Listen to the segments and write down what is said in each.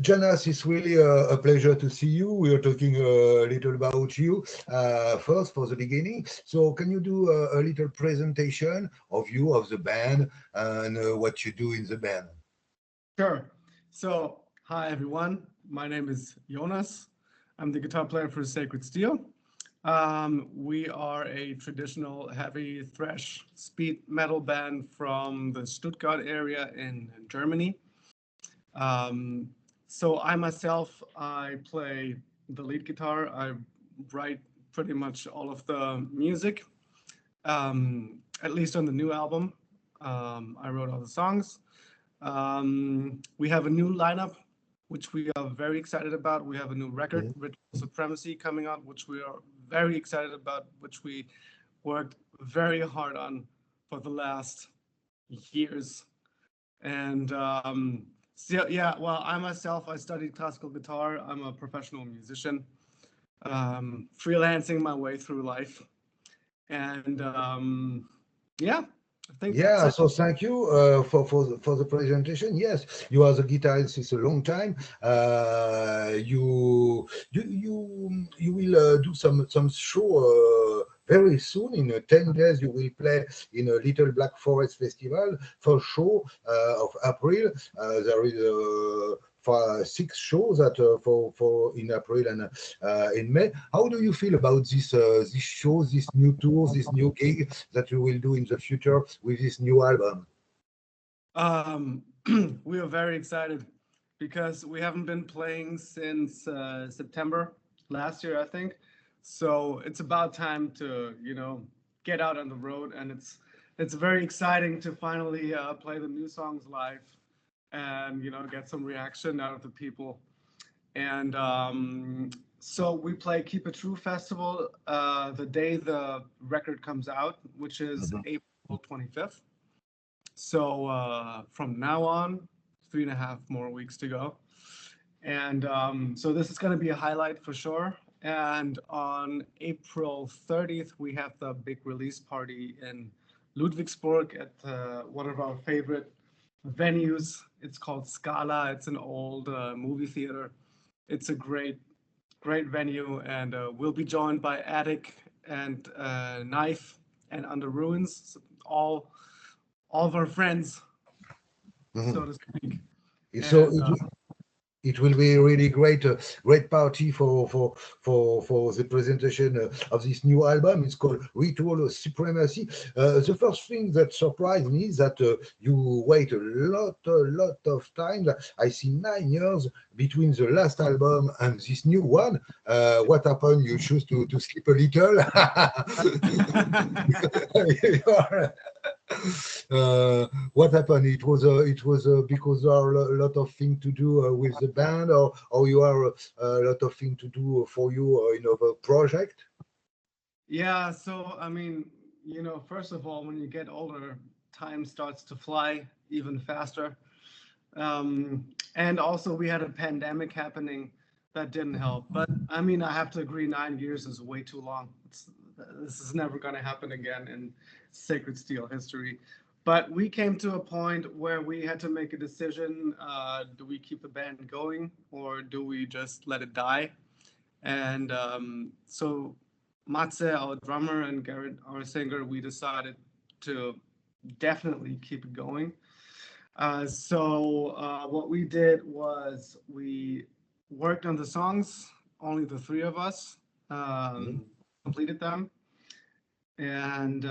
Jonas, it's really a pleasure to see you. We are talking a little about you first for the beginning. So, can you do a little presentation of you, of the band, and what you do in the band? Sure. So, hi everyone. My name is Jonas. I'm the guitar player for Sacred Steel. We are a traditional heavy thrash speed metal band from the Stuttgart area in Germany. Um, so I myself, I play the lead guitar. I write pretty much all of the music, at least on the new album. I wrote all the songs. We have a new lineup, which we are very excited about. We have a new record, Mhm. Ritual Supremacy, coming out, which we are very excited about, which we worked very hard on for the last years. And so, yeah, well, I myself, I studied classical guitar. I'm a professional musician, freelancing my way through life. And yeah, I think that's Yeah, it. so thank you for the presentation. Yes, you are the guitarist since a long time. You will do some show very soon. In 10 days, you will play in a Little Black Forest Festival for show of April. There is for 6 shows at for in April and in May. How do you feel about this shows, this new tours, this new gig that you will do in the future with this new album? Um, we are very excited because we haven't been playing since September last year, I think. So it's about time to, get out on the road, and it's very exciting to finally play the new songs live and get some reaction out of the people. And so we play Keep It True Festival the day the record comes out, which is Mhm. April 25th. So from now on, 3.5 more weeks to go. And so this is going to be a highlight for sure. And on April 30th, we have the big release party in Ludwigsburg at one of our favorite venues. It's called Scala. It's an old movie theater. It's a great venue. And we'll be joined by Attic and Knife and Under Ruins, so all of our friends, so Mhm. to speak. So And it will be a really great party for the presentation of this new album. It's called Ritual Supremacy. The first thing that surprised me is that you wait a lot of time. I see 9 years between the last album and this new one. What happened? You choose to sleep a little. You are what happened? It was because there are a lot of things to do with the band, or you are a lot of things to do for you in other project. yeah, so I mean, first of all, when you get older, time starts to fly even faster. And also, we had a pandemic happening that didn't help. But I mean, I have to agree, 9 years is way too long. This is never going to happen again in Sacred Steel history. But we came to a point where we had to make a decision. Do we keep the band going or do we just let it die? And so Matze, our drummer, and Garrett, our singer, we decided to definitely keep it going. So what we did was we worked on the songs, only the three of us Mhm. um, completed them, and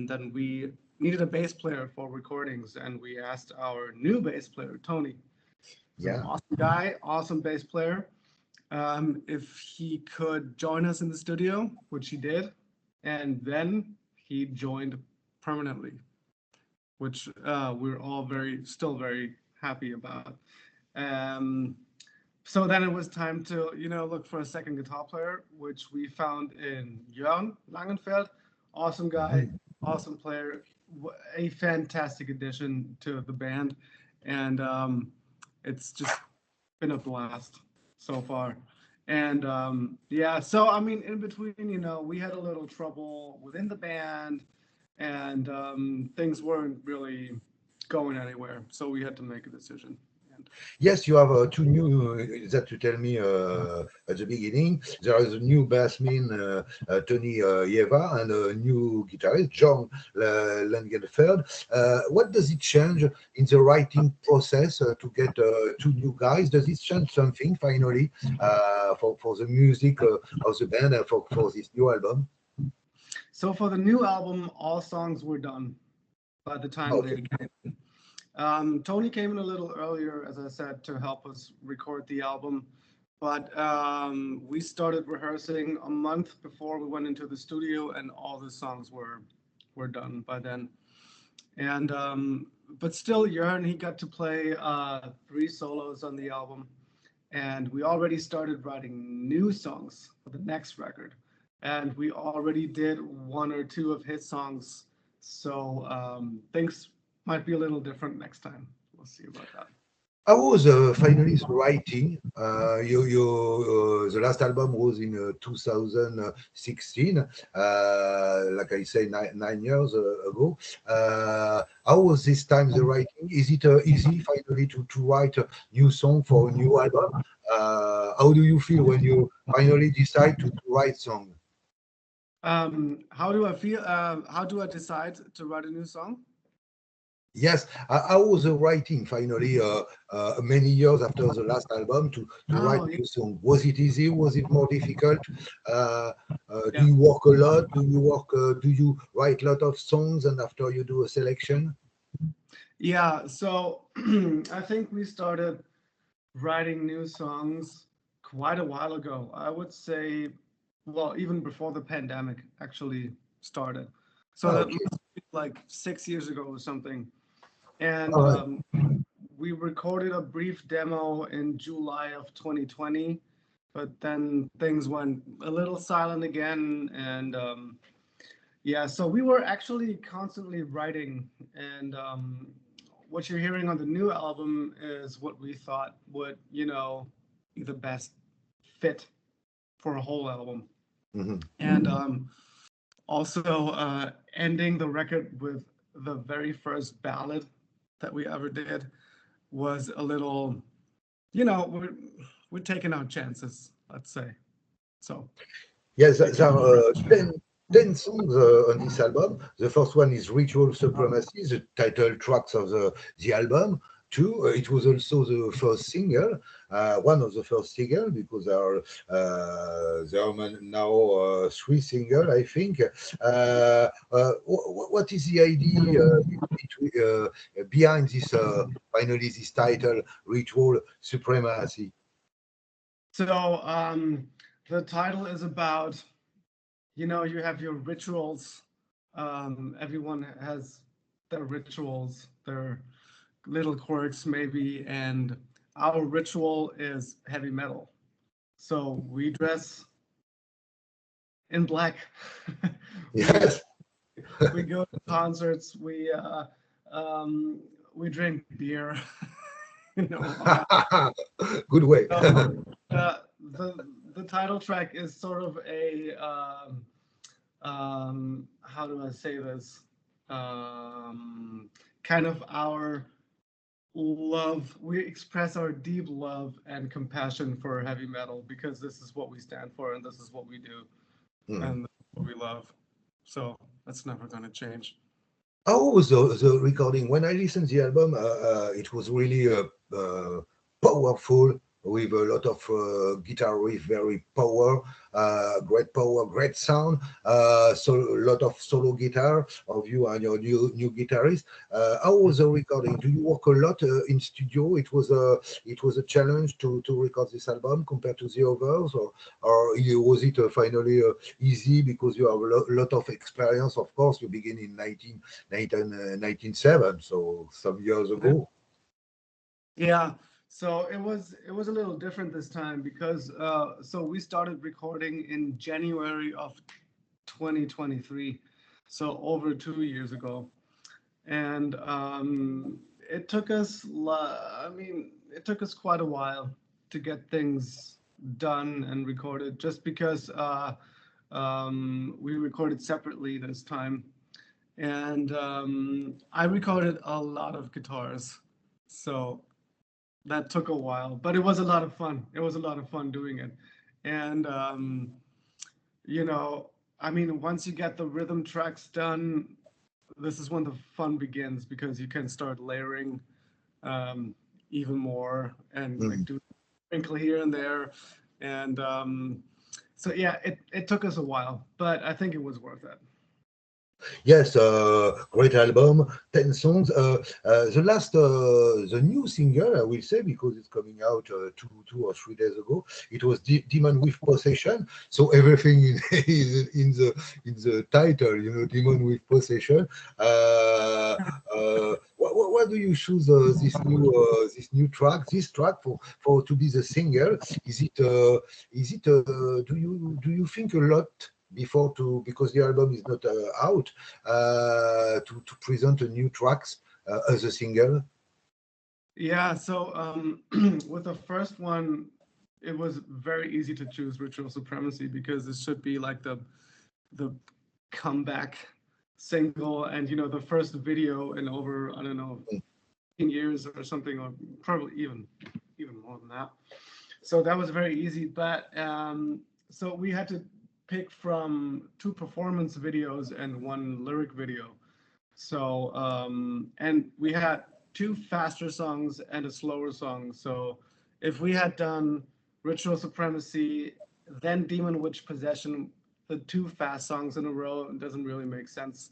then we needed a bass player for recordings, and we asked our new bass player, Tony. He's an Yeah. awesome guy, awesome bass player. If he could join us in the studio, which he did, and then he joined permanently, which we're all still very happy about. Um, so then it was time to, look for a second guitar player, which we found in Jörn Langenfeld. Awesome guy, Mhm. awesome player, a fantastic addition to the band, and it's just been a blast so far. And yeah, so I mean, in between, we had a little trouble within the band, and things weren't really going anywhere. So we had to make a decision. Yes, you have two new that you tell me at the beginning. There is a new bassman, Tony Yeva, and a new guitarist, John Langenfeld. What does it change in the writing process to get two new guys? Does it change something finally for the music of the band and for this new album? So for the new album, all songs were done by the time Okay. they came. Tony came in a little earlier, as I said, to help us record the album. But we started rehearsing a month before we went into the studio, and all the songs were done by then. And but still, Jörn, he got to play 3 solos on the album, and we already started writing new songs for the next record, and we already did 1 or 2 of his songs. So things might be a little different next time. We'll see about that. I was finally writing. The last album was in 2016, like I say, 9 years ago. How was this time the writing? Is it easy finally to write a new song for a new album? How do you feel when you finally decide to write song? How do I feel? How do I decide to write a new song? Yes, I was writing finally many years after the last album to write Oh, new song. Was it easy? Was it more difficult? Uh, do yeah. you work a lot? Do you work? Do you write a lot of songs and after you do a selection? Yeah, so I think we started writing new songs quite a while ago. I would say, well, even before the pandemic actually started. So Ah, that okay, must be like 6 years ago or something. And all right. we recorded a brief demo in July of 2020, but then things went a little silent again. And yeah, so we were actually constantly writing. And what you're hearing on the new album is what we thought would, be the best fit for a whole album. Mhm. And also ending the record with the very first ballad that we ever did was a little, we're taking our chances, let's say. So Yes, we there took. are 10 songs on this album. The first one is Ritual Supremacy, the title tracks of the album. Two, it was also the first single, one of the first single, because there are now 3 singles, I think. What is the idea behind this, finally, this title, Ritual Supremacy? So the title is about, you have your rituals. Everyone has their rituals, their little quirks maybe, and our ritual is heavy metal. So we dress in black. we Yes. we go to concerts. Um, we drink beer. you know. Good way. So, the title track is sort of a how do I say this? Kind of our love. We express our deep love and compassion for heavy metal because this is what we stand for and this is what we do Hmm. and what we love. So that's never going to change. How was the recording? When I listened to the album, it was really powerful with a lot of guitar riff, very great power, great sound. So a lot of solo guitar of you and your new guitarist. How was the recording? Do you work a lot in studio? It was a challenge to record this album compared to the others, or was it finally easy because you have a lot of experience? Of course, you begin in 1997, so some years ago. Yeah. So it was a little different this time because so we started recording in January of 2023, so over 2 years ago, and it took us. I mean, it took us quite a while to get things done and recorded, just because we recorded separately this time, and I recorded a lot of guitars, so that took a while, but it was a lot of fun. It was a lot of fun doing it. And, you know, I mean, once you get the rhythm tracks done, this is when the fun begins because you can start layering um, even more and like do sprinkle here and there. And so, yeah, it took us a while, but I think it was worth it. Yes, great album, 10 songs. The last, the new single, I will say, because it's coming out 2 or 3 days ago, it was Demon with Possession. So everything is in the title, you know, Demon with Possession. Why do you choose this new track, this track for to be the single? Do you think a lot before to because the album is not out to present a new tracks as a single? Yeah, so with the first one, it was very easy to choose Ritual Supremacy because this should be like the comeback single and you know the first video in over I don't know 15 years or something or probably even more than that. So that was very easy, but so we had to pick from two performance videos and one lyric video. So, and we had two faster songs and a slower song. So, if we had done Ritual Supremacy, then Demon Witch Possession, the two fast songs in a row, it doesn't really make sense.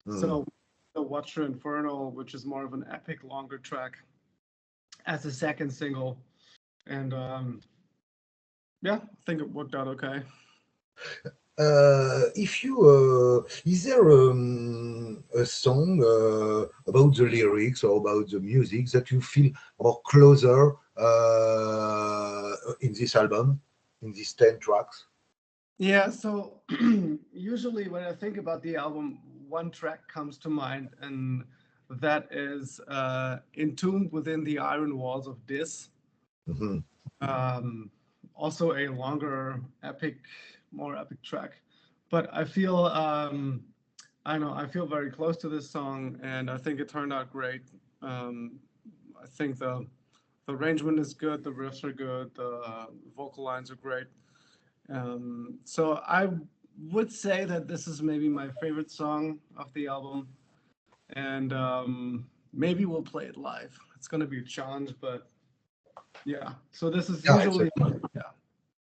Mm. So, the Watcher Infernal, which is more of an epic, longer track, as a second single. And yeah, I think it worked out okay. If you is there a song about the lyrics or about the music that you feel more closer in this album, in these 10 tracks? Yeah, so usually when I think about the album, one track comes to mind, and that is Entombed Within the Iron Walls of Dis. Mhm. Um, Also a longer, epic, more epic track. But I know, I feel very close to this song, and I think it turned out great. Um, I think the arrangement is good, the riffs are good, the vocal lines are great. So I would say that this is maybe my favorite song of the album, and maybe we'll play it live. It's gonna be a challenge, but yeah. So this is Yeah, it's a usually yeah.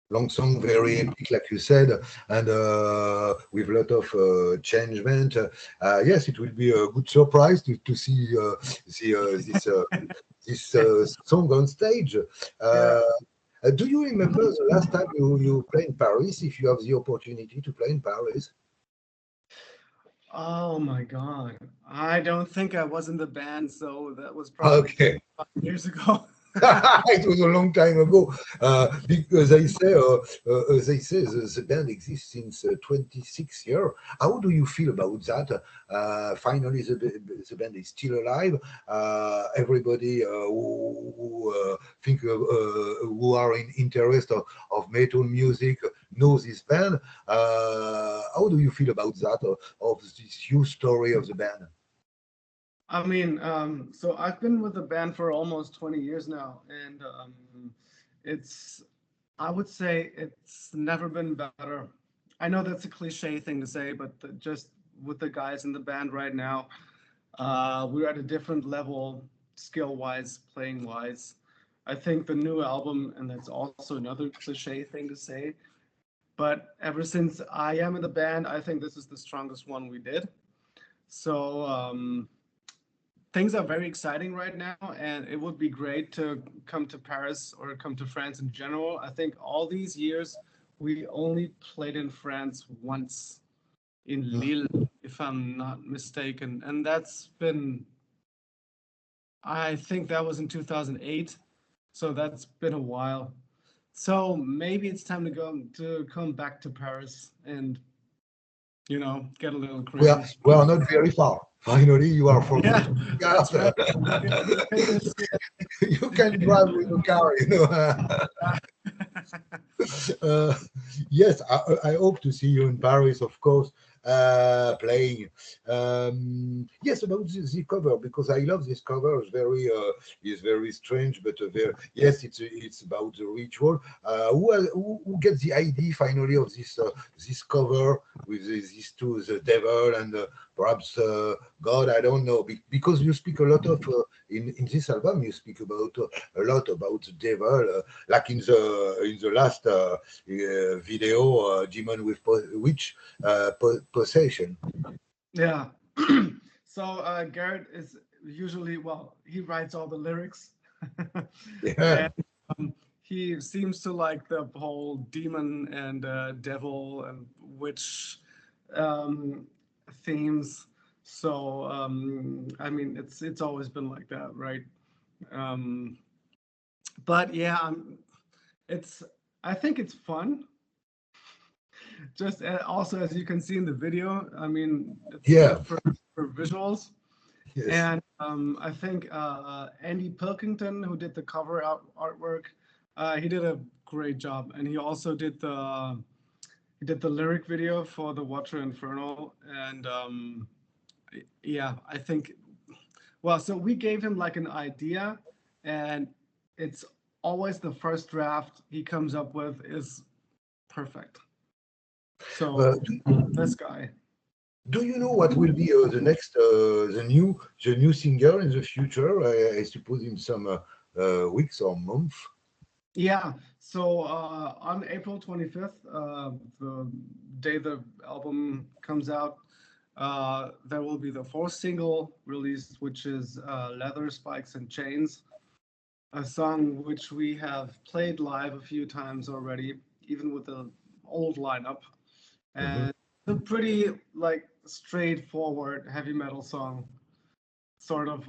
long song, very epic, like you said, and with a lot of changement. Yes, it will be a good surprise to see this song on stage. Yeah. Do you remember the last time you played in Paris? If you have the opportunity to play in Paris? Oh my God. I don't think I was in the band, so that was probably Okay. 5 years ago. It was a long time ago, because the band exists since 26 years. How do you feel about that? Finally, the band is still alive. Everybody who think who are in interest of metal music knows this band. How do you feel about that of this huge story of the band? I mean, so I've been with the band for almost 20 years now, and it's, I would say it's never been better. I know that's a cliche thing to say, but just with the guys in the band right now, we're at a different level, skill-wise, playing-wise. I think the new album, and that's also another cliche thing to say, but ever since I am in the band, I think this is the strongest one we did. So, things are very exciting right now, and it would be great to come to Paris or come to France in general. I think all these years we only played in France once in Mm. Lille, if I'm not mistaken, and that's been, I think that was in 2008, so that's been a while. So maybe it's time to go to come back to Paris and get a little crazy. We are not very far. Finally, you are from Yeah, that's Stuttgart. right. We're famous. You can drive with a car, you know. Uh, yes, I hope to see you in Paris, of course. playing. Yes, about the cover, because I love this cover. It's very strange, but yes, it's about the ritual. Who gets the idea finally of this cover with these two, the devil and perhaps God? I don't know, because you speak a lot of in this album. You speak about a lot about the devil, like in the last video, demon with witch possession. Yeah. So Garrett is usually, well, he writes all the lyrics. Yeah. And he seems to like the whole demon and devil and witch um, themes. So I mean, it's always been like that, right? Um, but yeah, it's I think it's fun. Just also as you can see in the video, I mean, it's Yeah. good for visuals. Yes. And I think Andy Pilkington, who did the cover artwork, he did a great job, and he did the lyric video for the Water Infernal, and yeah, I think, well, so we gave him like an idea, and it's always the first draft he comes up with is perfect. Uh, So this guy. do you know what will be the next, the new singer in the future? I suppose in some weeks or months. Yeah, so on April 25th, the day the album comes out, there will be the fourth single released, which is Leather, Spikes, and Chains, a song which we have played live a few times already, even with the old lineup. Mhm. And it's a pretty like straightforward heavy metal song, sort of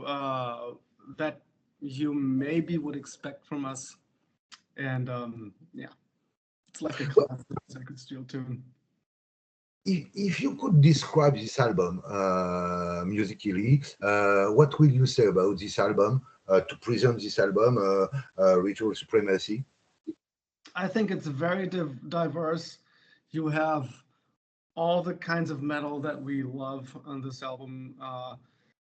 that you maybe would expect from us. And yeah, it's like a Well, classic second steel tune. if you could describe this album musically, what will you say about this album to present this album, Ritual Supremacy? I think it's very diverse. You have all the kinds of metal that we love on this album.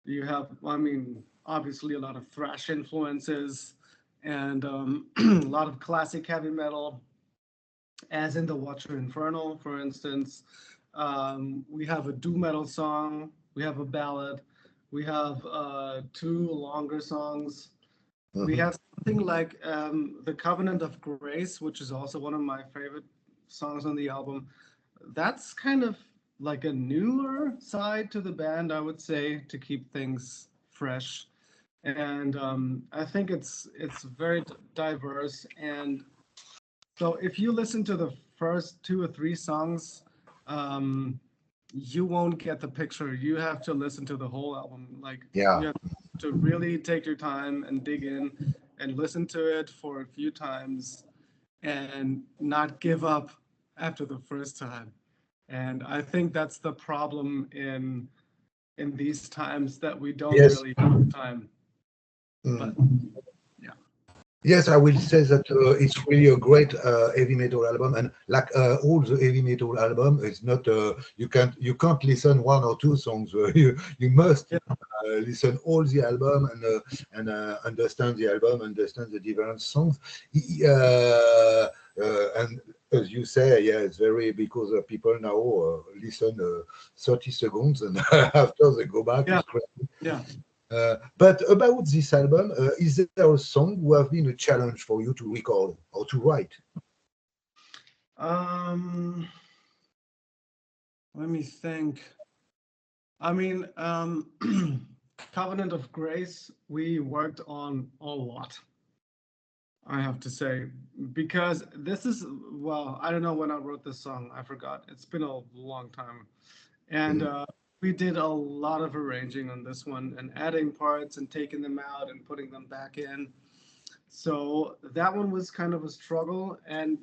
You have, I mean, obviously a lot of thrash influences and a lot of classic heavy metal, as in the Watcher Infernal, for instance. We have a doom metal song, we have a ballad, we have two longer songs. We Mhm. have something like The Covenant of Grace, which is also one of my favorite songs on the album. That's kind of like a newer side to the band, I would say, to keep things fresh. And I think it's very diverse. And so if you listen to the first two or three songs, um, you won't get the picture. You have to listen to the whole album. Like Yeah. you have to really take your time and dig in and listen to it for a few times and not give up after the first time. And I think that's the problem in these times that we don't Yes. really have time. But Mm. yeah. Yes, I will say that it's really a great heavy metal album, and like all the heavy metal album, it's not you can't listen one or two songs. You must Yeah. listen all the album and understand the album, understand the different songs. And as you say, yeah, it's very because people now listen 30 seconds and after they go back. Yeah. It's crazy. Yeah. But about this album, is there a song who have been a challenge for you to record or to write? Um, Let me think. I mean, Covenant of Grace, we worked on a lot, I have to say, because this is, well, I don't know when I wrote this song. I forgot. It's been a long time. And Mhm. we did a lot of arranging on this one and adding parts and taking them out and putting them back in. So that one was kind of a struggle. And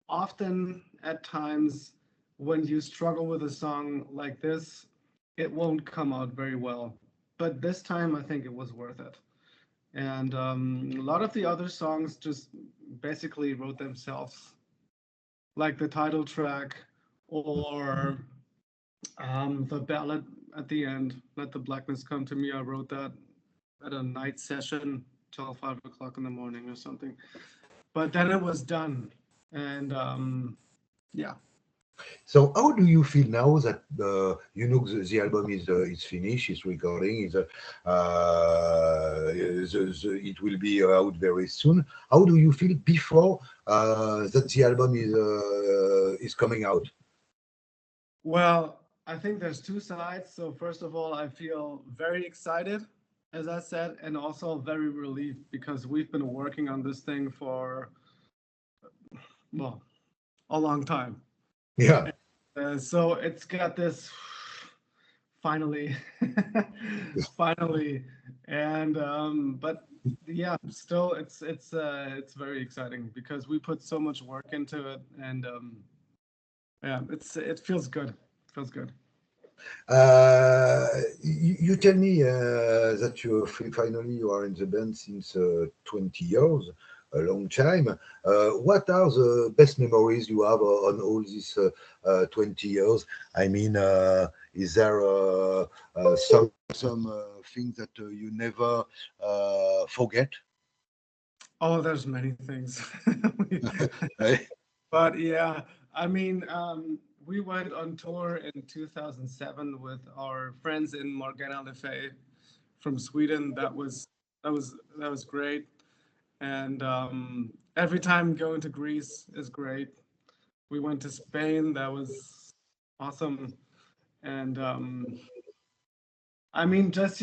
often at times when you struggle with a song like this, it won't come out very well. But this time I think it was worth it. And a lot of the other songs just basically wrote themselves, like the title track or The ballad at the end, Let the Blackness Come to Me, I wrote that at a night session till 5 o'clock in the morning or something. But then it was done. And yeah. So how do you feel now that the album is finished, it's recording, it will be out very soon. How do you feel before that the album is coming out? Well, I think there's two sides. So first of all, I feel very excited, as I said, and also very relieved because we've been working on this thing for, well, a long time. Yeah. So it's got this finally, finally, and but yeah, still it's very exciting because we put so much work into it, and yeah, it feels good. It feels good. You tell me that finally you are in the band since 20 years, a long time. What are the best memories you have on all these 20 years? I mean, is there some things that you never forget? Oh, there's many things. Right? But yeah, I mean, we went on tour in 2007 with our friends in Morgana Le Fay from Sweden. That was great. And every time going to Greece is great. We went to Spain. That was awesome. And I mean, just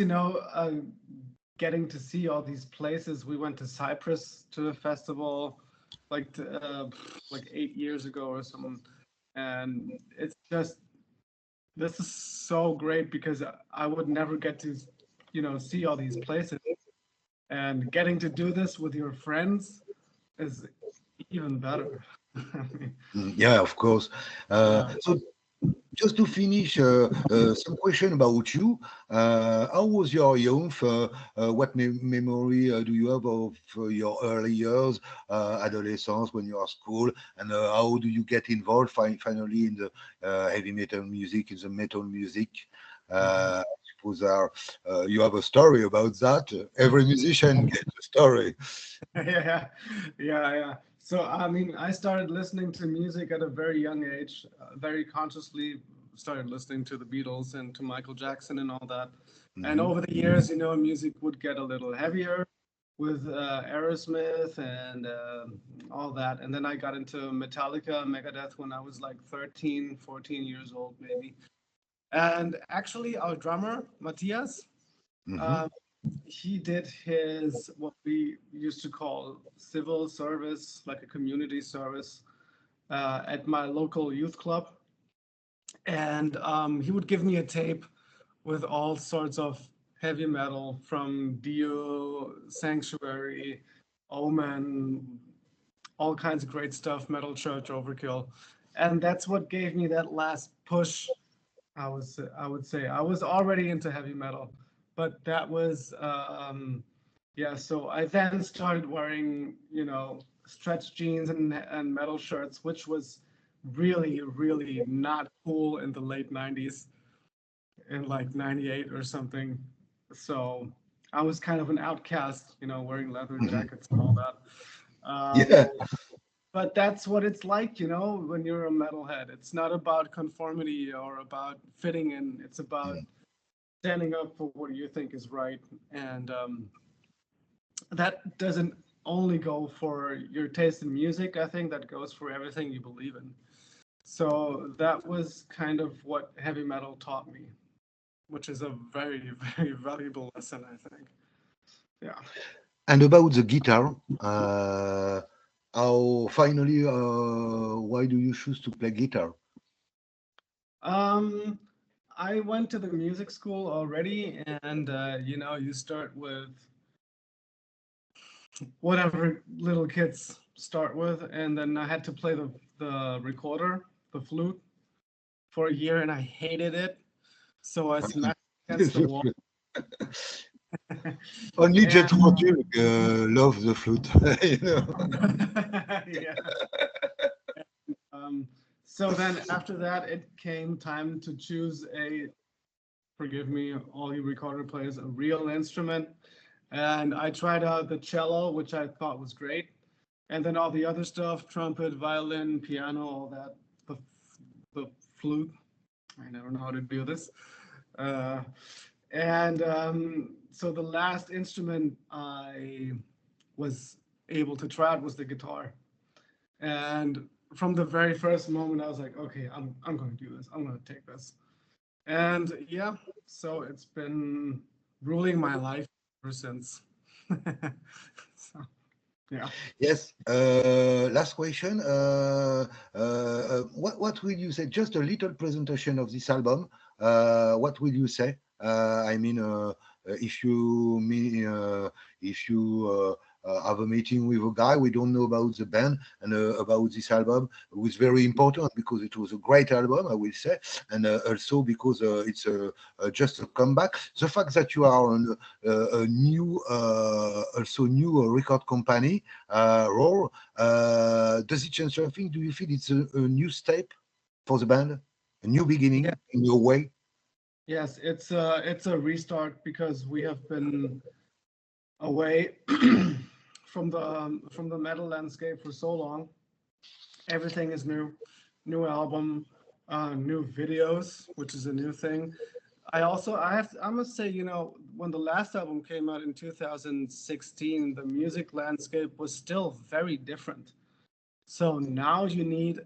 getting to see all these places. We went to Cyprus to a festival like 8 years ago or something, and it's just this is so great because I would never get to see all these places, and getting to do this with your friends is even better. I mean, Yeah, of course. yeah. So just to finish, some question about you. How was your youth? What memory do you have of your early years, adolescence, when you are school, and how do you get involved finally in the heavy metal music, in the metal music? Mhm. I suppose you have a story about that. Every musician gets a story. Yeah, yeah. So, I mean, I started listening to music at a very young age, very consciously started listening to the Beatles and to Michael Jackson and all that. And Hmm. over the years, music would get a little heavier with Aerosmith and all that. And then I got into Metallica, Megadeth when I was like 13, 14 years old, maybe. And actually, our drummer, Matthias, Hmm. um, he did his what we used to call civil service, like a community service, at my local youth club, and he would give me a tape with all sorts of heavy metal from Dio, Sanctuary, Omen, all kinds of great stuff, Metal Church, Overkill, and that's what gave me that last push. I would say I was already into heavy metal, but that was yeah. So I then started wearing stretch jeans and metal shirts, which was really not cool in the late '90s, in like '98 or something. So I was kind of an outcast, wearing leather Hmm. jackets and all that. Yeah. But that's what it's like, when you're a metalhead. It's not about conformity or about fitting in. It's about standing up for what you think is right. And that doesn't only go for your taste in music. I think that goes for everything you believe in. So that was kind of what heavy metal taught me, which is a very, very valuable lesson, I think. Yeah. And about the guitar, how finally, why do you choose to play guitar? Um, I went to the music school already, and you start with whatever little kids start with, and then I had to play the recorder, the flute, for a year, and I hated it. So I smashed against the wall. Only And Jet Water love the flute, you know. yeah. Um, So then after that, it came time to choose a, forgive me, all you recorder players, a real instrument. And I tried out the cello, which I thought was great. And then all the other stuff, trumpet, violin, piano, all that, the flute. I never know how to do this. So the last instrument I was able to try out was the guitar. And from the very first moment, I was like, okay, I'm going to do this. I'm going to take this. And yeah, so it's been ruling my life ever since. So, yeah. Yes. Last question. What will you say? Just a little presentation of this album. What will you say? I mean, if you mean, if you have a meeting with a guy we don't know about the band and about this album, it was very important because it was a great album, I will say, and also because it's just a comeback. The fact that you are on a new, also new record company role, does it change something? Do you feel it's a new step for the band, a new beginning Yeah. in your way? Yes, it's a restart because we have been away from the metal landscape for so long. Everything is new album, new videos, which is a new thing. I must say, you know, when the last album came out in 2016, the music landscape was still very different. So now you need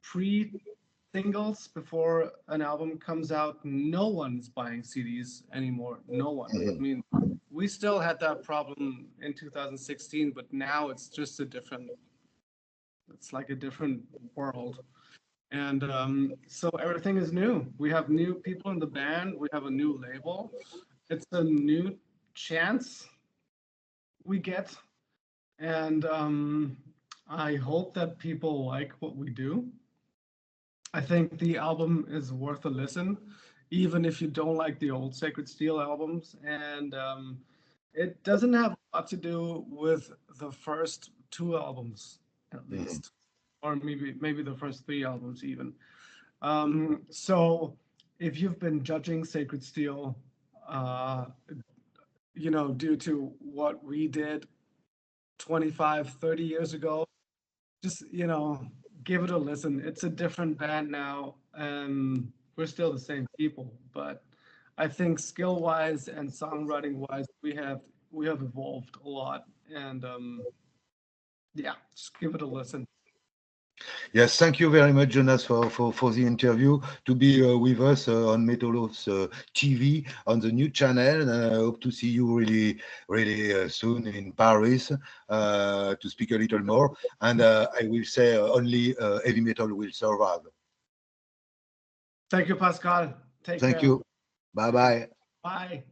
pre-singles before an album comes out. No one's buying CDs anymore. No one. I mean, we still had that problem in 2016, but now it's just it's like a different world. And so everything is new. We have new people in the band. We have a new label. It's a new chance we get. And I hope that people like what we do. I think the album is worth a listen, even if you don't like the old Sacred Steel albums. And it doesn't have a lot to do with the first two albums, at least, or maybe the first three albums even. So if you've been judging Sacred Steel, you know, due to what we did 25, 30 years ago, just, you know, give it a listen. It's a different band now, and we're still the same people, but I think skill-wise and songwriting-wise, we have evolved a lot, and yeah, just give it a listen. Yes, thank you very much, Jonas, for the interview, to be with us on Metalos TV on the new channel. And I hope to see you really soon in Paris to speak a little more. And I will say only heavy metal will survive. Thank you, Pascal. Take Thank care. you. Bye-bye. Bye.